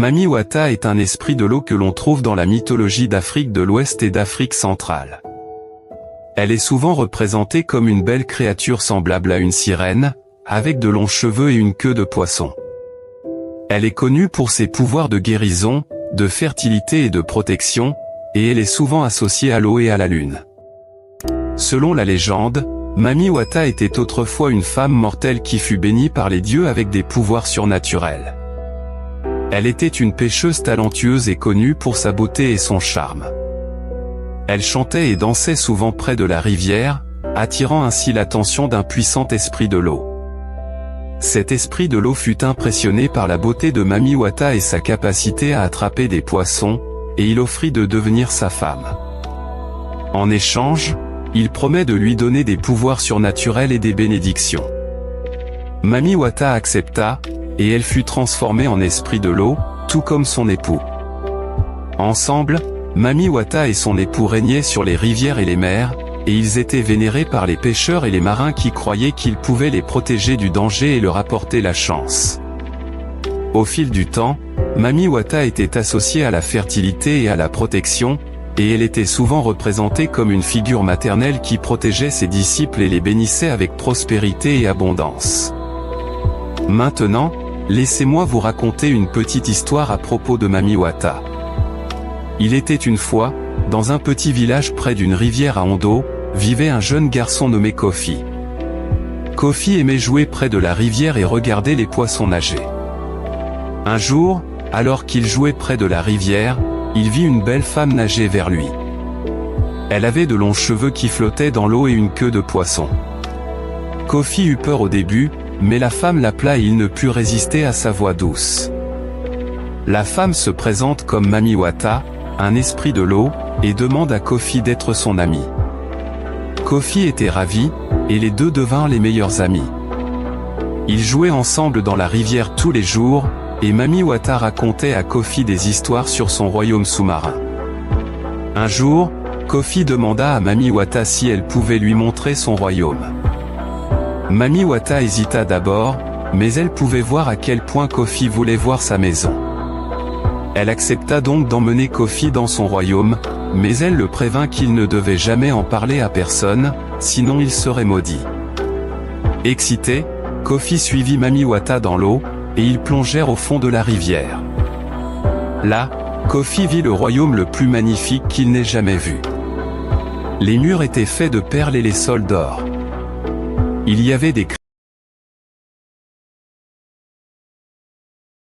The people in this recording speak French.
Mami Wata est un esprit de l'eau que l'on trouve dans la mythologie d'Afrique de l'Ouest et d'Afrique centrale. Elle est souvent représentée comme une belle créature semblable à une sirène, avec de longs cheveux et une queue de poisson. Elle est connue pour ses pouvoirs de guérison, de fertilité et de protection, et elle est souvent associée à l'eau et à la lune. Selon la légende, Mami Wata était autrefois une femme mortelle qui fut bénie par les dieux avec des pouvoirs surnaturels. Elle était une pêcheuse talentueuse et connue pour sa beauté et son charme. Elle chantait et dansait souvent près de la rivière, attirant ainsi l'attention d'un puissant esprit de l'eau. Cet esprit de l'eau fut impressionné par la beauté de Mami Wata et sa capacité à attraper des poissons, et il offrit de devenir sa femme. En échange, il promet de lui donner des pouvoirs surnaturels et des bénédictions. Mami Wata accepta, et elle fut transformée en esprit de l'eau, tout comme son époux. Ensemble, Mami Wata et son époux régnaient sur les rivières et les mers, et ils étaient vénérés par les pêcheurs et les marins qui croyaient qu'ils pouvaient les protéger du danger et leur apporter la chance. Au fil du temps, Mami Wata était associée à la fertilité et à la protection, et elle était souvent représentée comme une figure maternelle qui protégeait ses disciples et les bénissait avec prospérité et abondance. Maintenant, laissez-moi vous raconter une petite histoire à propos de Mami Wata. Il était une fois, dans un petit village près d'une rivière à Ondo, vivait un jeune garçon nommé Kofi. Kofi aimait jouer près de la rivière et regarder les poissons nager. Un jour, alors qu'il jouait près de la rivière, il vit une belle femme nager vers lui. Elle avait de longs cheveux qui flottaient dans l'eau et une queue de poisson. Kofi eut peur au début, mais la femme l'appela et il ne put résister à sa voix douce. La femme se présente comme Mami Wata, un esprit de l'eau, et demande à Kofi d'être son ami. Kofi était ravi, et les deux devinrent les meilleurs amis. Ils jouaient ensemble dans la rivière tous les jours, et Mami Wata racontait à Kofi des histoires sur son royaume sous-marin. Un jour, Kofi demanda à Mami Wata si elle pouvait lui montrer son royaume. Mami Wata hésita d'abord, mais elle pouvait voir à quel point Kofi voulait voir sa maison. Elle accepta donc d'emmener Kofi dans son royaume, mais elle le prévint qu'il ne devait jamais en parler à personne, sinon il serait maudit. Excité, Kofi suivit Mami Wata dans l'eau, et ils plongèrent au fond de la rivière. Là, Kofi vit le royaume le plus magnifique qu'il n'ait jamais vu. Les murs étaient faits de perles et les sols d'or. Il y avait des